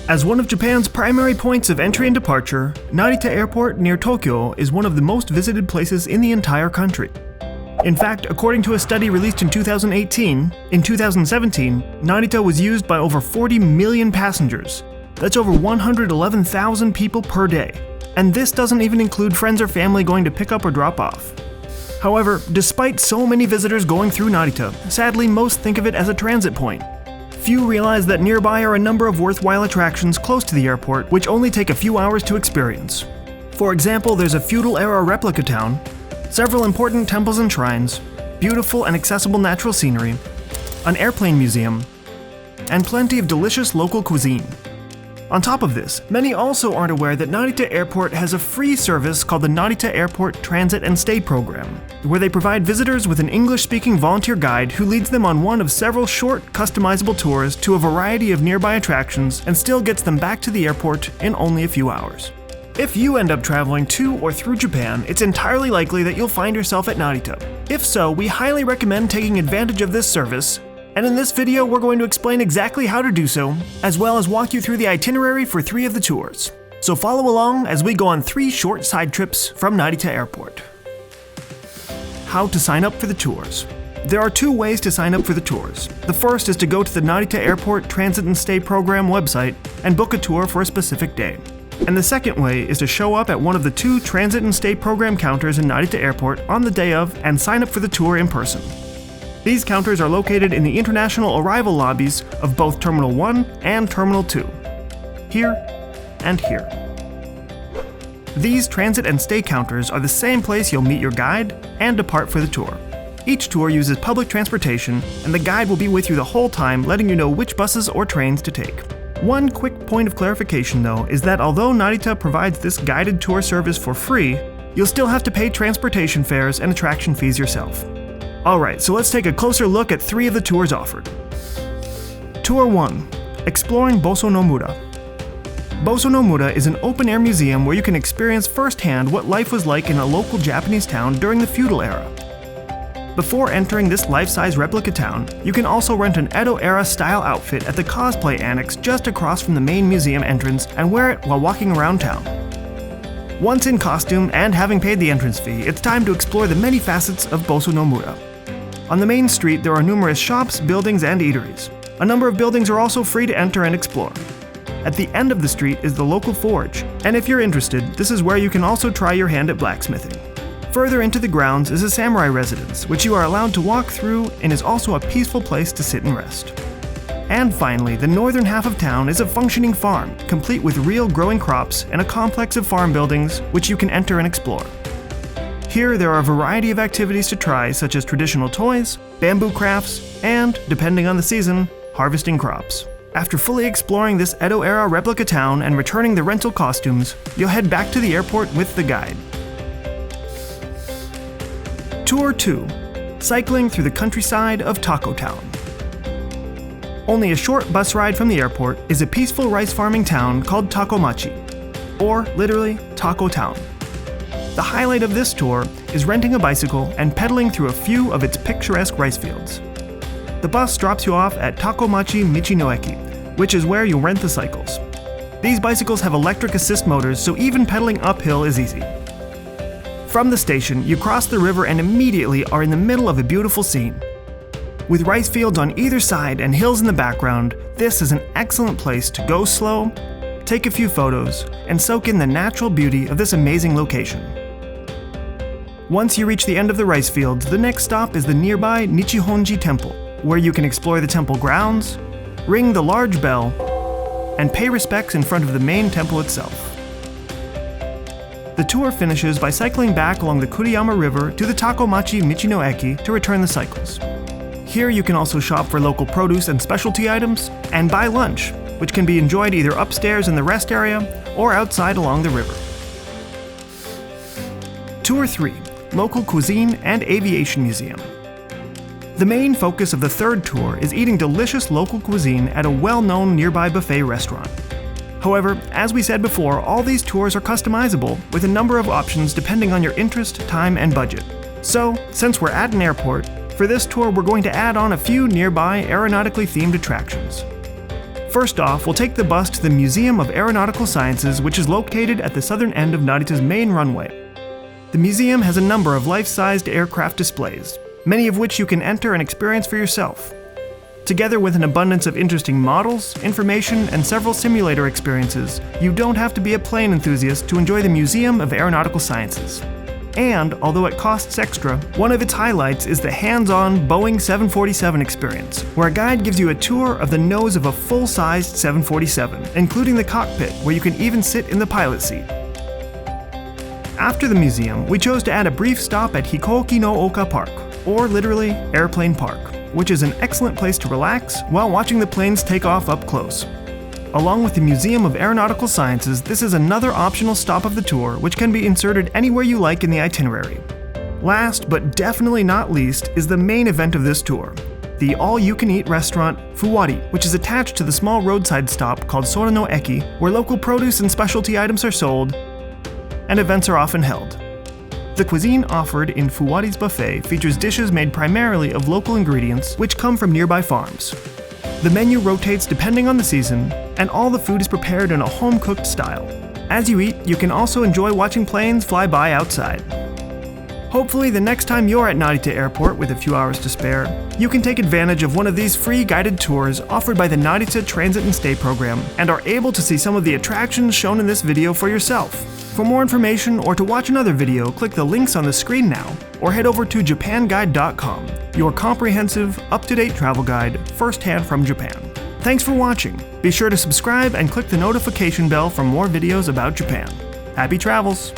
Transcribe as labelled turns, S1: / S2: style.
S1: As one of Japan's primary points of entry and departure, Narita Airport near Tokyo is one of the most visited places in the entire country. In fact, according to a study released in 2018, in 2017, Narita was used by over 40 million passengers. That's over 111,000 people per day. And this doesn't even include friends or family going to pick up or drop off. However, despite so many visitors going through Narita, sadly most think of it as a transit point. Few realize that nearby are a number of worthwhile attractions close to the airport which only take a few hours to experience. For example, there's a feudal-era replica town, several important temples and shrines, beautiful and accessible natural scenery, an airplane museum, and plenty of delicious local cuisine. On top of this, many also aren't aware that Narita Airport has a free service called the Narita Airport Transit and Stay program, where they provide visitors with an English-speaking volunteer guide who leads them on one of several short, customizable tours to a variety of nearby attractions and still gets them back to the airport in only a few hours. If you end up traveling to or through Japan, it's entirely likely that you'll find yourself at Narita. If so, we highly recommend taking advantage of this service. And in this video, we're going to explain exactly how to do so, as well as walk you through the itinerary for 3 of the tours. So follow along as we go on 3 short side trips from Narita Airport. How to sign up for the tours. There are 2 ways to sign up for the tours. The first is to go to the Narita Airport Transit and Stay program website and book a tour for a specific day. And the second way is to show up at one of the 2 Transit and Stay program counters in Narita Airport on the day of and sign up for the tour in person. These counters are located in the international arrival lobbies of both Terminal 1 and Terminal 2. Here and here. These transit and stay counters are the same place you'll meet your guide and depart for the tour. Each tour uses public transportation, and the guide will be with you the whole time, letting you know which buses or trains to take. One quick point of clarification though is that although Narita provides this guided tour service for free, you'll still have to pay transportation fares and attraction fees yourself. Alright, so let's take a closer look at 3 of the tours offered. Tour 1. Exploring Boso no Mura. Boso no Mura is an open-air museum where you can experience firsthand what life was like in a local Japanese town during the feudal era. Before entering this life-size replica town, you can also rent an Edo-era style outfit at the cosplay annex just across from the main museum entrance and wear it while walking around town. Once in costume and having paid the entrance fee, it's time to explore the many facets of Boso no Mura. On the main street, there are numerous shops, buildings, and eateries. A number of buildings are also free to enter and explore. At the end of the street is the local forge, and if you're interested, this is where you can also try your hand at blacksmithing. Further into the grounds is a samurai residence, which you are allowed to walk through and is also a peaceful place to sit and rest. And finally, the northern half of town is a functioning farm, complete with real growing crops and a complex of farm buildings which you can enter and explore. Here, there are a variety of activities to try, such as traditional toys, bamboo crafts, and, depending on the season, harvesting crops. After fully exploring this Edo-era replica town and returning the rental costumes, you'll head back to the airport with the guide. Tour 2. Cycling through the countryside of Tako Town. Only a short bus ride from the airport is a peaceful rice farming town called Takomachi, or literally Tako Town. The highlight of this tour is renting a bicycle and pedaling through a few of its picturesque rice fields. The bus drops you off at Takomachi Michi-no-eki, which is where you'll rent the cycles. These bicycles have electric assist motors, so even pedaling uphill is easy. From the station, you cross the river and immediately are in the middle of a beautiful scene. With rice fields on either side and hills in the background, this is an excellent place to go slow, take a few photos, and soak in the natural beauty of this amazing location. Once you reach the end of the rice fields, the next stop is the nearby Nihon-ji temple, where you can explore the temple grounds, ring the large bell, and pay respects in front of the main temple itself. The tour finishes by cycling back along the Kuriyama River to the Takomachi Michi-no-eki to return the cycles. Here you can also shop for local produce and specialty items, and buy lunch, which can be enjoyed either upstairs in the rest area or outside along the river. Tour 3. Local Cuisine and Aviation Museum. The main focus of the 3rd tour is eating delicious local cuisine at a well-known nearby buffet restaurant. However, as we said before, all these tours are customizable with a number of options depending on your interest, time, and budget. So, since we're at an airport, for this tour we're going to add on a few nearby aeronautically themed attractions. First off, we'll take the bus to the Museum of Aeronautical Sciences, which is located at the southern end of Narita's main runway. The museum has a number of life-sized aircraft displays, many of which you can enter and experience for yourself. Together with an abundance of interesting models, information, and several simulator experiences, you don't have to be a plane enthusiast to enjoy the Museum of Aeronautical Sciences. And, although it costs extra, one of its highlights is the hands-on Boeing 747 experience, where a guide gives you a tour of the nose of a full-sized 747, including the cockpit, where you can even sit in the pilot seat. After the museum, we chose to add a brief stop at Hikoki no Oka Park, or literally, Airplane Park, which is an excellent place to relax while watching the planes take off up close. Along with the Museum of Aeronautical Sciences, this is another optional stop of the tour which can be inserted anywhere you like in the itinerary. Last, but definitely not least, is the main event of this tour, the all-you-can-eat restaurant Fuwari, which is attached to the small roadside stop called Sora no Eki, where local produce and specialty items are sold, and events are often held. The cuisine offered in Fuwari's buffet features dishes made primarily of local ingredients which come from nearby farms. The menu rotates depending on the season, and all the food is prepared in a home-cooked style. As you eat, you can also enjoy watching planes fly by outside. Hopefully, the next time you're at Narita Airport with a few hours to spare, you can take advantage of one of these free guided tours offered by the Narita Transit and Stay program and are able to see some of the attractions shown in this video for yourself. For more information or to watch another video, click the links on the screen now, or head over to japanguide.com, your comprehensive, up-to-date travel guide, firsthand from Japan. Thanks for watching. Be sure to subscribe and click the notification bell for more videos about Japan. Happy travels!